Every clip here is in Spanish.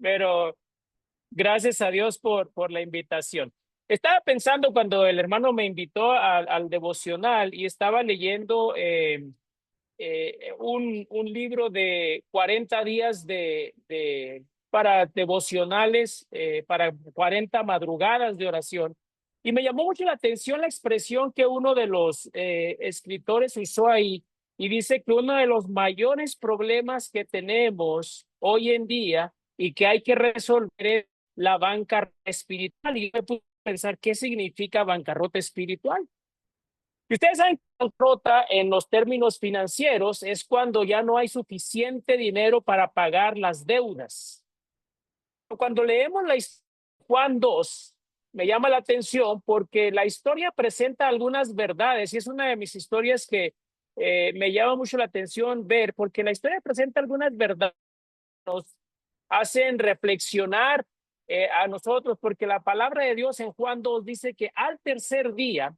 pero gracias a Dios por la invitación. Estaba pensando cuando el hermano me invitó al devocional y estaba leyendo un libro de 40 días para devocionales, para 40 madrugadas de oración. Y me llamó mucho la atención la expresión que uno de los escritores usó ahí y dice que uno de los mayores problemas que tenemos hoy en día y que hay que resolver es la bancarrota espiritual. Y yo me puse a pensar, ¿qué significa bancarrota espiritual? Y ustedes saben que bancarrota en los términos financieros es cuando ya no hay suficiente dinero para pagar las deudas. Cuando leemos la historia de Juan 2, me llama la atención porque la historia presenta algunas verdades y es una de mis historias que me llama mucho la atención ver, porque la historia presenta algunas verdades que nos hacen reflexionar a nosotros, porque la palabra de Dios en Juan 2 dice que al tercer día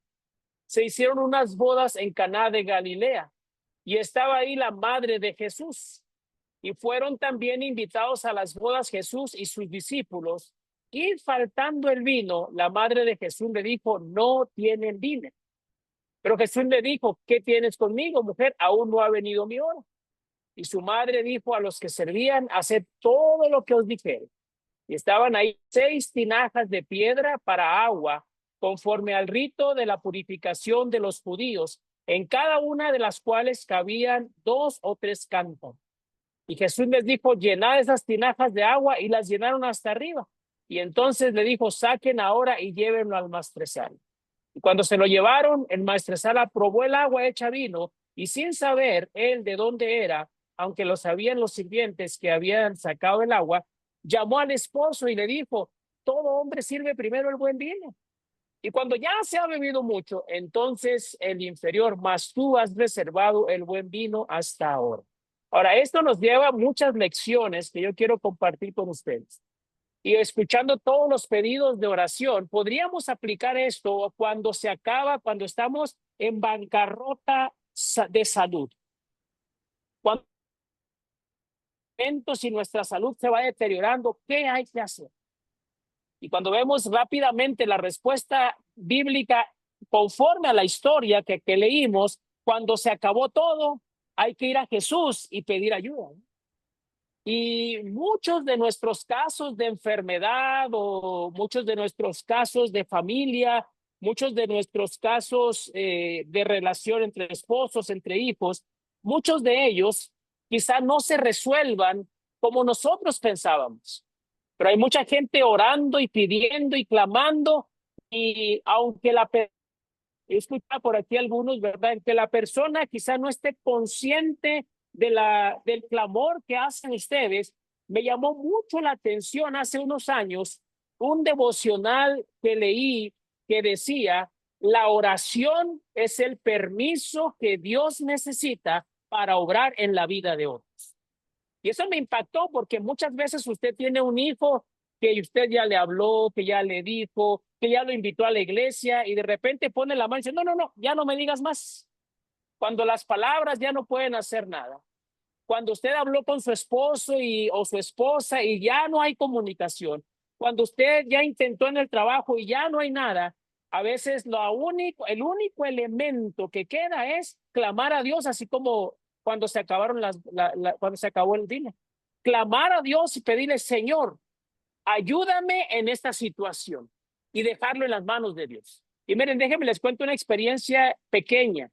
se hicieron unas bodas en Caná de Galilea y estaba ahí la madre de Jesús. Y fueron también invitados a las bodas Jesús y sus discípulos. Y faltando el vino, la madre de Jesús le dijo, no tienen vino. Pero Jesús le dijo, ¿qué tienes conmigo, mujer? Aún no ha venido mi hora. Y su madre dijo a los que servían, haced todo lo que os dijere. Y estaban ahí 6 tinajas de piedra para agua, conforme al rito de la purificación de los judíos, en cada una de las cuales cabían 2 o 3 cántaros. Y Jesús les dijo, llenad esas tinajas de agua, y las llenaron hasta arriba. Y entonces le dijo, saquen ahora y llévenlo al maestresal. Y cuando se lo llevaron, el maestresala probó el agua hecha vino, y sin saber él de dónde era, aunque lo sabían los sirvientes que habían sacado el agua, llamó al esposo y le dijo, todo hombre sirve primero el buen vino. Y cuando ya se ha bebido mucho, entonces el inferior, mas tú has reservado el buen vino hasta ahora. Ahora, esto nos lleva a muchas lecciones que yo quiero compartir con ustedes. Y escuchando todos los pedidos de oración, podríamos aplicar esto cuando se acaba, cuando estamos en bancarrota de salud. Cuando si nuestra salud se va deteriorando, ¿qué hay que hacer? Y cuando vemos rápidamente la respuesta bíblica conforme a la historia que leímos, cuando se acabó todo, hay que ir a Jesús y pedir ayuda. Y muchos de nuestros casos de enfermedad o muchos de nuestros casos de familia, muchos de nuestros casos de relación entre esposos, entre hijos, muchos de ellos quizá no se resuelvan como nosotros pensábamos. Pero hay mucha gente orando y pidiendo y clamando, y aunque escucha por aquí algunos, ¿verdad? Que la persona quizá no esté consciente del clamor que hacen ustedes. Me llamó mucho la atención hace unos años un devocional que leí que decía, la oración es el permiso que Dios necesita para obrar en la vida de otros. Y eso me impactó porque muchas veces usted tiene un hijo que usted ya le habló, que ya le dijo, que ya lo invitó a la iglesia y de repente pone la mano y dice, no, no, no, ya no me digas más. Cuando las palabras ya no pueden hacer nada. Cuando usted habló con su esposo o su esposa y ya no hay comunicación. Cuando usted ya intentó en el trabajo y ya no hay nada. A veces el único elemento que queda es clamar a Dios, así como cuando se acabaron cuando se acabó el vino. Clamar a Dios y pedirle, Señor, ayúdame en esta situación y dejarlo en las manos de Dios. Y miren, déjenme les cuento una experiencia pequeña.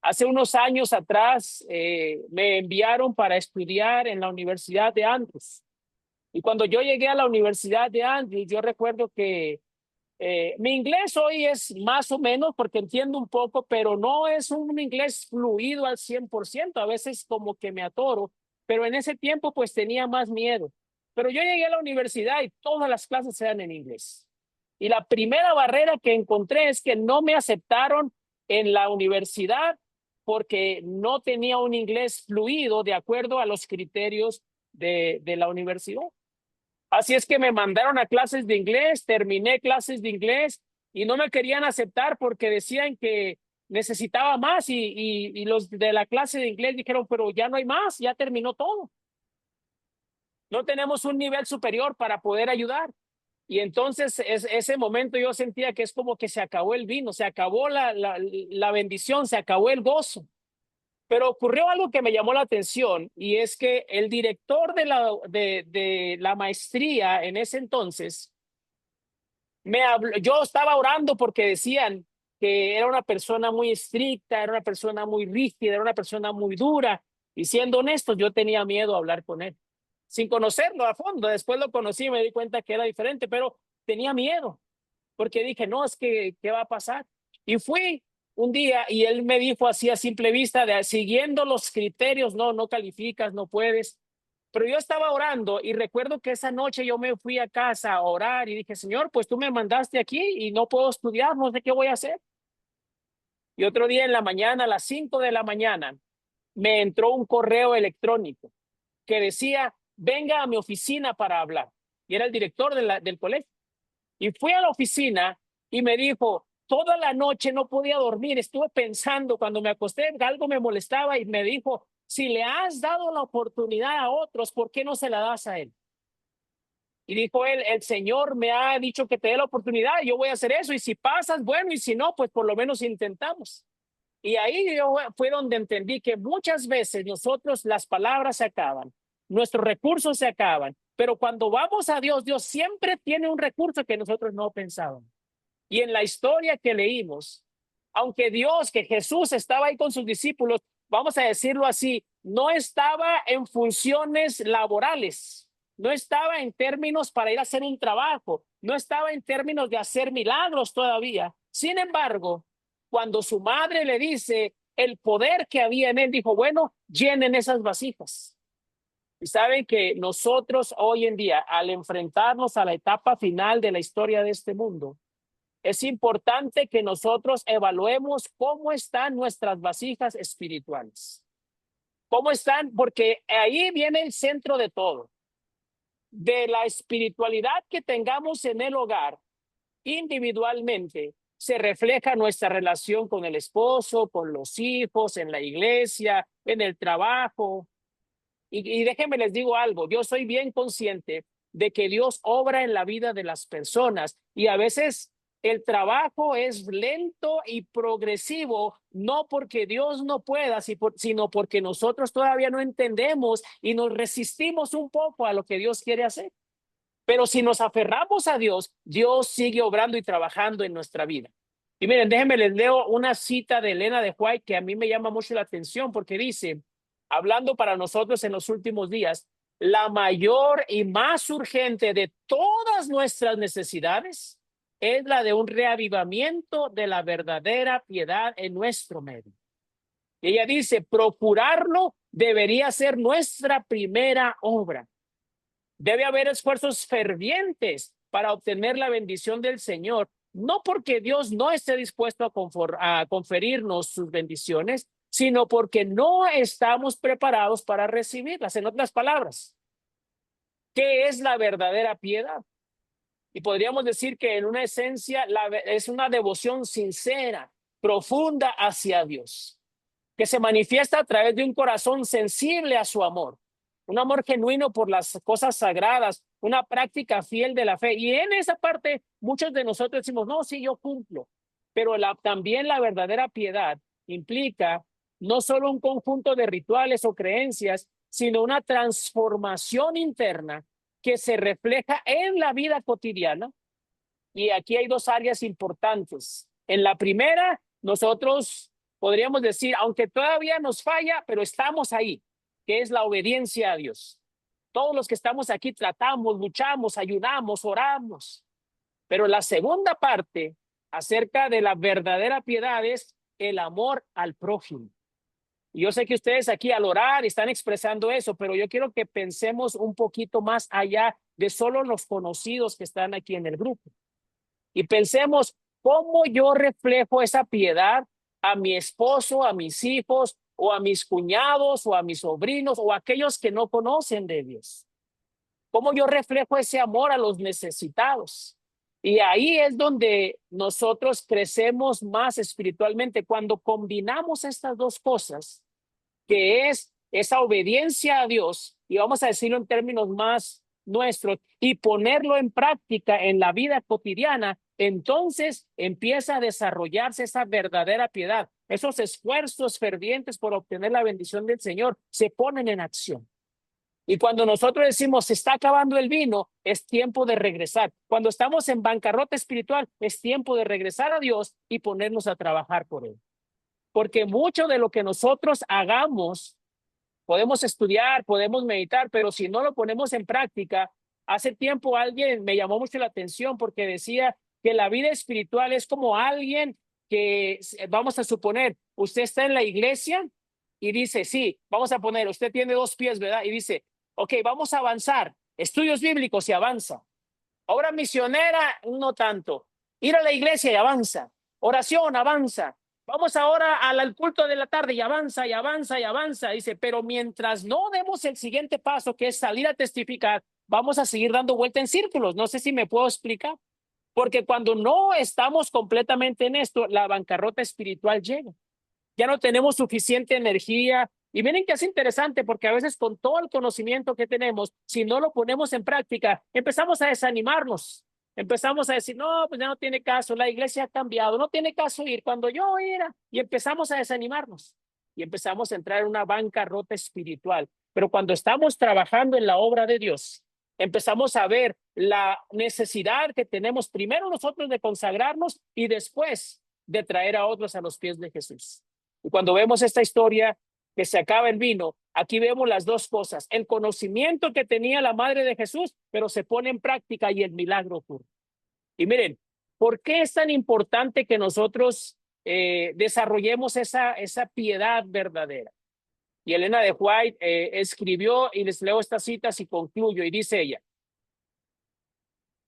Hace unos años atrás me enviaron para estudiar en la Universidad de Andrews. Y cuando yo llegué a la Universidad de Andrews, yo recuerdo que mi inglés hoy es más o menos porque entiendo un poco, pero no es un inglés fluido al 100%. A veces como que me atoro, pero en ese tiempo pues tenía más miedo. Pero yo llegué a la universidad y todas las clases eran en inglés. Y la primera barrera que encontré es que no me aceptaron en la universidad porque no tenía un inglés fluido de acuerdo a los criterios de la universidad. Así es que me mandaron a clases de inglés, terminé clases de inglés y no me querían aceptar porque decían que necesitaba más y los de la clase de inglés dijeron, pero ya no hay más, ya terminó todo. No tenemos un nivel superior para poder ayudar. Y entonces ese momento yo sentía que es como que se acabó el vino, se acabó la bendición, se acabó el gozo. Pero ocurrió algo que me llamó la atención y es que el director de la maestría en ese entonces me habló. Yo estaba orando porque decían que era una persona muy estricta, era una persona muy rígida, era una persona muy dura. Y siendo honestos, yo tenía miedo a hablar con él, sin conocerlo a fondo. Después lo conocí y me di cuenta que era diferente, pero tenía miedo porque dije, no, es que, ¿qué va a pasar? Y fui un día y él me dijo así a simple vista, siguiendo los criterios, no, no calificas, no puedes. Pero yo estaba orando y recuerdo que esa noche yo me fui a casa a orar y dije, Señor, pues tú me mandaste aquí y no puedo estudiar, no sé qué voy a hacer. Y otro día en la mañana, a las 5 de la mañana, me entró un correo electrónico que decía, venga a mi oficina para hablar. Y era el director del colegio. Y fui a la oficina y me dijo, toda la noche no podía dormir, estuve pensando cuando me acosté, algo me molestaba y me dijo, si le has dado la oportunidad a otros, ¿por qué no se la das a él? Y dijo él, el Señor me ha dicho que te dé la oportunidad, yo voy a hacer eso y si pasas, bueno, y si no, pues por lo menos intentamos. Y ahí yo fue donde entendí que muchas veces nosotros las palabras se acaban, nuestros recursos se acaban, pero cuando vamos a Dios, Dios siempre tiene un recurso que nosotros no pensábamos. Y en la historia que leímos, aunque Dios, que Jesús estaba ahí con sus discípulos, vamos a decirlo así, no estaba en funciones laborales, no estaba en términos para ir a hacer un trabajo, no estaba en términos de hacer milagros todavía. Sin embargo, cuando su madre le dice el poder que había en él, dijo, bueno, llenen esas vasijas. Y saben que nosotros hoy en día, al enfrentarnos a la etapa final de la historia de este mundo, es importante que nosotros evaluemos cómo están nuestras vasijas espirituales. ¿Cómo están? Porque ahí viene el centro de todo. De la espiritualidad que tengamos en el hogar, individualmente, se refleja nuestra relación con el esposo, con los hijos, en la iglesia, en el trabajo. Y déjenme les digo algo, yo soy bien consciente de que Dios obra en la vida de las personas y a veces el trabajo es lento y progresivo, no porque Dios no pueda, sino porque nosotros todavía no entendemos y nos resistimos un poco a lo que Dios quiere hacer. Pero si nos aferramos a Dios, Dios sigue obrando y trabajando en nuestra vida. Y miren, déjenme les leo una cita de Elena de White que a mí me llama mucho la atención porque dice, hablando para nosotros en los últimos días, la mayor y más urgente de todas nuestras necesidades es la de un reavivamiento de la verdadera piedad en nuestro medio. Y ella dice, procurarlo debería ser nuestra primera obra. Debe haber esfuerzos fervientes para obtener la bendición del Señor, no porque Dios no esté dispuesto a conferirnos sus bendiciones, sino porque no estamos preparados para recibirlas. En otras palabras, ¿qué es la verdadera piedad? Y podríamos decir que en una esencia es una devoción sincera, profunda hacia Dios, que se manifiesta a través de un corazón sensible a su amor, un amor genuino por las cosas sagradas, una práctica fiel de la fe. Y en esa parte muchos de nosotros decimos, no, sí, yo cumplo, pero también la verdadera piedad implica no solo un conjunto de rituales o creencias, sino una transformación interna que se refleja en la vida cotidiana. Y aquí hay dos áreas importantes. En la primera, nosotros podríamos decir, aunque todavía nos falla, pero estamos ahí, que es la obediencia a Dios. Todos los que estamos aquí tratamos, luchamos, ayudamos, oramos. Pero la segunda parte acerca de la verdadera piedad es el amor al prójimo. Y yo sé que ustedes aquí al orar están expresando eso, pero yo quiero que pensemos un poquito más allá de solo los conocidos que están aquí en el grupo. Y pensemos cómo yo reflejo esa piedad a mi esposo, a mis hijos, o a mis cuñados, o a mis sobrinos, o a aquellos que no conocen de Dios. Cómo yo reflejo ese amor a los necesitados. Y ahí es donde nosotros crecemos más espiritualmente, cuando combinamos estas dos cosas, que es esa obediencia a Dios y vamos a decirlo en términos más nuestros, y ponerlo en práctica en la vida cotidiana, entonces empieza a desarrollarse esa verdadera piedad. Esos esfuerzos fervientes por obtener la bendición del Señor se ponen en acción. Y cuando nosotros decimos se está acabando el vino, es tiempo de regresar. Cuando estamos en bancarrota espiritual, es tiempo de regresar a Dios y ponernos a trabajar por Él. Porque mucho de lo que nosotros hagamos, podemos estudiar, podemos meditar, pero si no lo ponemos en práctica, hace tiempo alguien me llamó mucho la atención porque decía que la vida espiritual es como alguien que, vamos a suponer, usted está en la iglesia y dice, sí, vamos a poner, usted tiene 2 pies, ¿verdad? Y dice, ok, vamos a avanzar, estudios bíblicos y avanza. Obra misionera, no tanto. Ir a la iglesia y avanza. Oración, avanza. Vamos ahora al culto de la tarde y avanza y avanza y avanza. Dice, pero mientras no demos el siguiente paso, que es salir a testificar, vamos a seguir dando vuelta en círculos. No sé si me puedo explicar. Porque cuando no estamos completamente en esto, la bancarrota espiritual llega. Ya no tenemos suficiente energía. Y miren que es interesante porque a veces con todo el conocimiento que tenemos, si no lo ponemos en práctica, empezamos a desanimarnos. Empezamos a decir, no, pues ya no tiene caso, la iglesia ha cambiado, no tiene caso ir cuando yo era. Y empezamos a desanimarnos y empezamos a entrar en una bancarrota espiritual. Pero cuando estamos trabajando en la obra de Dios, empezamos a ver la necesidad que tenemos primero nosotros de consagrarnos y después de traer a otros a los pies de Jesús. Y cuando vemos esta historia que se acaba el vino, aquí vemos las dos cosas, el conocimiento que tenía la madre de Jesús, pero se pone en práctica y el milagro ocurre. Y miren, ¿por qué es tan importante que nosotros desarrollemos esa piedad verdadera? Y Elena de White escribió, y les leo estas citas y concluyo, y dice ella,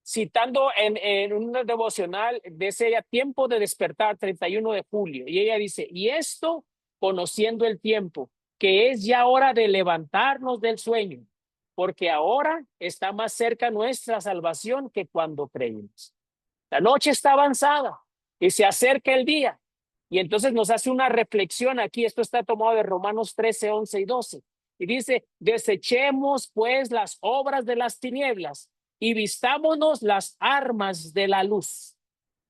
citando en un devocional, dice ella, tiempo de despertar, 31 de julio, y ella dice, y esto conociendo el tiempo, que es ya hora de levantarnos del sueño, porque ahora está más cerca nuestra salvación que cuando creímos. La noche está avanzada y se acerca el día. Y entonces nos hace una reflexión aquí, esto está tomado de Romanos 13, 11 y 12. Y dice, desechemos pues las obras de las tinieblas y vistámonos las armas de la luz.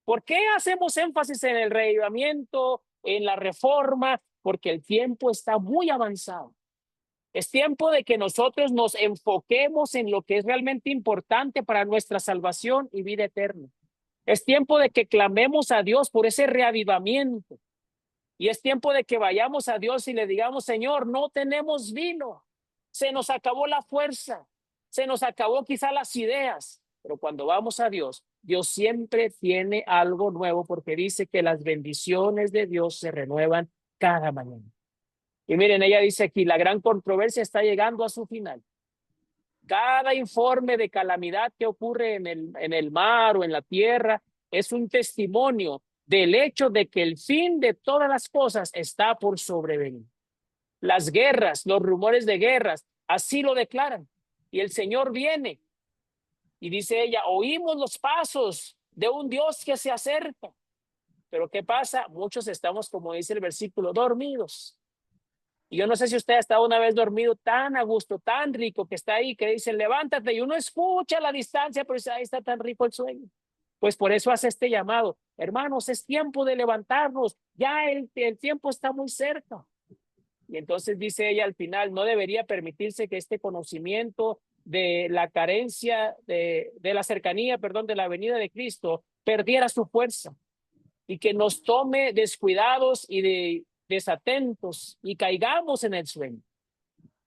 ¿Por qué hacemos énfasis en el reavivamiento, en la reforma? Porque el tiempo está muy avanzado. Es tiempo de que nosotros nos enfoquemos en lo que es realmente importante para nuestra salvación y vida eterna. Es tiempo de que clamemos a Dios por ese reavivamiento. Y es tiempo de que vayamos a Dios y le digamos, Señor, no tenemos vino. Se nos acabó la fuerza. Se nos acabó quizá las ideas. Pero cuando vamos a Dios, Dios siempre tiene algo nuevo porque dice que las bendiciones de Dios se renuevan cada mañana. Y miren, ella dice aquí, la gran controversia está llegando a su final. Cada informe de calamidad que ocurre en el mar o en la tierra es un testimonio del hecho de que el fin de todas las cosas está por sobrevenir. Las guerras, los rumores de guerras, así lo declaran. Y el Señor viene. Y dice ella, oímos los pasos de un Dios que se acerca. Pero ¿qué pasa? Muchos estamos, como dice el versículo, dormidos. Y yo no sé si usted ha estado una vez dormido tan a gusto, tan rico, que está ahí, que dice, levántate, y uno escucha a la distancia, pero dice, ahí está tan rico el sueño. Pues por eso hace este llamado. Hermanos, es tiempo de levantarnos. Ya el tiempo está muy cerca. Y entonces dice ella al final, no debería permitirse que este conocimiento de la carencia, de la cercanía, perdón, de la venida de Cristo, perdiera su fuerza y que nos tome descuidados y desatentos y caigamos en el sueño.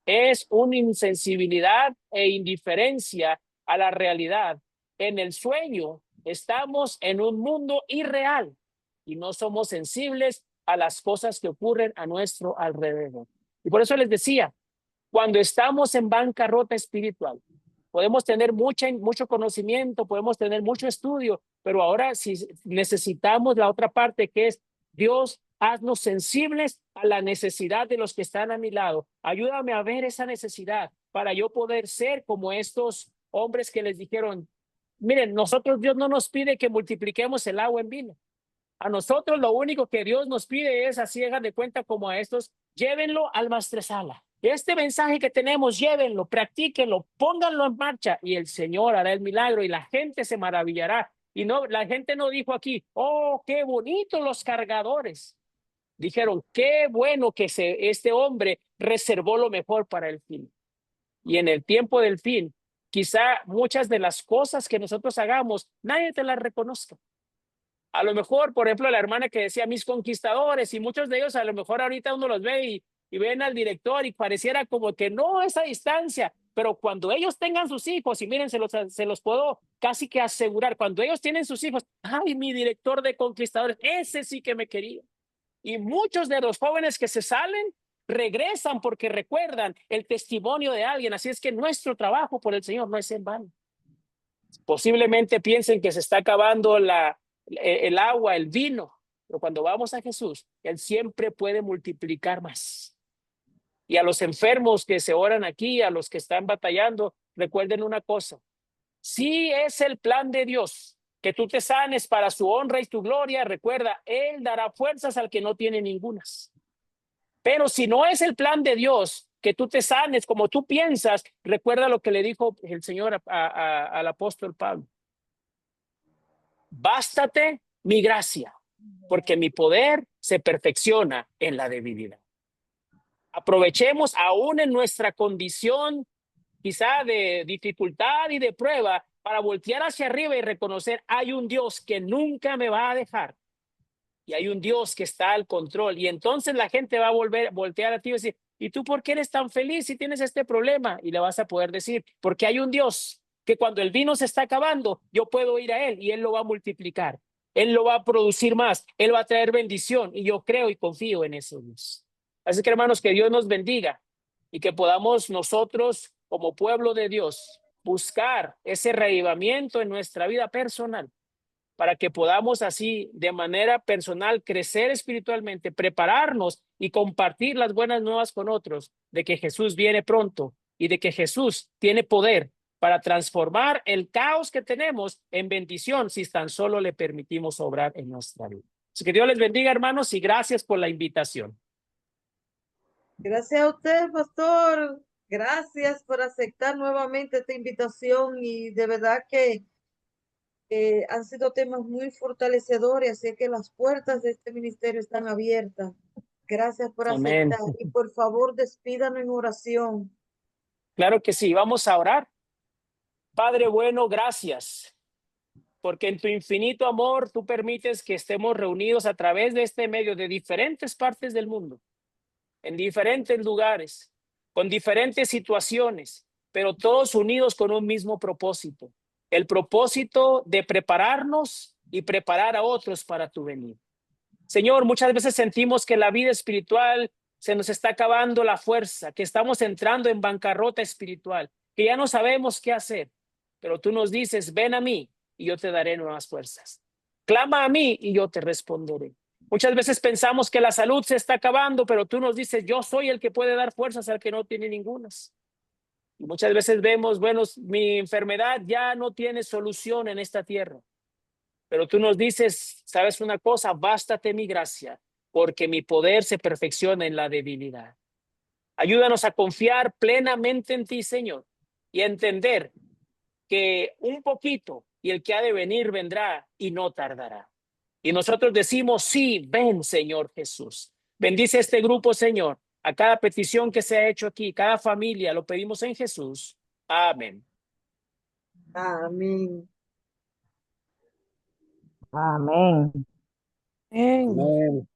Es una insensibilidad e indiferencia a la realidad. En el sueño estamos en un mundo irreal y no somos sensibles a las cosas que ocurren a nuestro alrededor. Y por eso les decía, cuando estamos en bancarrota espiritual, podemos tener mucho conocimiento, podemos tener mucho estudio, pero ahora si necesitamos la otra parte que es Dios, haznos sensibles a la necesidad de los que están a mi lado. Ayúdame a ver esa necesidad para yo poder ser como estos hombres que les dijeron, miren, nosotros Dios no nos pide que multipliquemos el agua en vino. A nosotros lo único que Dios nos pide es, así hagan de cuenta como a estos, llévenlo al maestresala. Este mensaje que tenemos, llévenlo, practíquenlo, pónganlo en marcha y el Señor hará el milagro y la gente se maravillará. Y no, la gente no dijo aquí, oh, qué bonitos los cargadores. Dijeron, qué bueno que este hombre reservó lo mejor para el fin. Y en el tiempo del fin, quizá muchas de las cosas que nosotros hagamos, nadie te las reconozca. A lo mejor, por ejemplo, la hermana que decía mis conquistadores, y muchos de ellos a lo mejor ahorita uno los ve y ven al director y pareciera como que no esa distancia, pero cuando ellos tengan sus hijos, y miren, se los puedo casi que asegurar, cuando ellos tienen sus hijos, ay, mi director de conquistadores, ese sí que me quería. Y muchos de los jóvenes que se salen regresan porque recuerdan el testimonio de alguien. Así es que nuestro trabajo por el Señor no es en vano. Posiblemente piensen que se está acabando el agua, el vino, pero cuando vamos a Jesús, Él siempre puede multiplicar más. Y a los enfermos que se oran aquí, a los que están batallando, recuerden una cosa. Si es el plan de Dios que tú te sanes para su honra y tu gloria, recuerda, Él dará fuerzas al que no tiene ningunas. Pero si no es el plan de Dios que tú te sanes como tú piensas, recuerda lo que le dijo el Señor al apóstol Pablo. Bástate mi gracia, porque mi poder se perfecciona en la debilidad. Aprovechemos aún en nuestra condición quizá de dificultad y de prueba para voltear hacia arriba y reconocer hay un Dios que nunca me va a dejar y hay un Dios que está al control. Y entonces la gente va a voltear a ti y decir, ¿y tú por qué eres tan feliz si tienes este problema? Y le vas a poder decir, porque hay un Dios que cuando el vino se está acabando, yo puedo ir a Él y Él lo va a multiplicar. Él lo va a producir más. Él va a traer bendición y yo creo y confío en ese Dios. Así que hermanos, que Dios nos bendiga y que podamos nosotros como pueblo de Dios buscar ese reavivamiento en nuestra vida personal para que podamos así de manera personal crecer espiritualmente, prepararnos y compartir las buenas nuevas con otros de que Jesús viene pronto y de que Jesús tiene poder para transformar el caos que tenemos en bendición si tan solo le permitimos obrar en nuestra vida. Así que Dios les bendiga, hermanos, y gracias por la invitación. Gracias a usted, pastor. Gracias por aceptar nuevamente esta invitación y de verdad que han sido temas muy fortalecedores, así que las puertas de este ministerio están abiertas. Gracias por Amén. aceptar y por favor despídanos en oración. Claro que sí, vamos a orar. Padre bueno, gracias, porque en tu infinito amor tú permites que estemos reunidos a través de este medio de diferentes partes del mundo, en diferentes lugares, con diferentes situaciones, pero todos unidos con un mismo propósito, el propósito de prepararnos y preparar a otros para tu venida. Señor, muchas veces sentimos que la vida espiritual se nos está acabando la fuerza, que estamos entrando en bancarrota espiritual, que ya no sabemos qué hacer, pero tú nos dices, ven a mí y yo te daré nuevas fuerzas. Clama a mí y yo te responderé. Muchas veces pensamos que la salud se está acabando, pero tú nos dices, yo soy el que puede dar fuerzas al que no tiene ningunas. Y muchas veces vemos, bueno, mi enfermedad ya no tiene solución en esta tierra. Pero tú nos dices, ¿sabes una cosa? Bástate mi gracia, porque mi poder se perfecciona en la debilidad. Ayúdanos a confiar plenamente en ti, Señor, y a entender que un poquito y el que ha de venir vendrá y no tardará. Y nosotros decimos, sí, ven, Señor Jesús. Bendice este grupo, Señor, a cada petición que se ha hecho aquí, cada familia, lo pedimos en Jesús. Amén. Amén. Amén. Amén. Amén.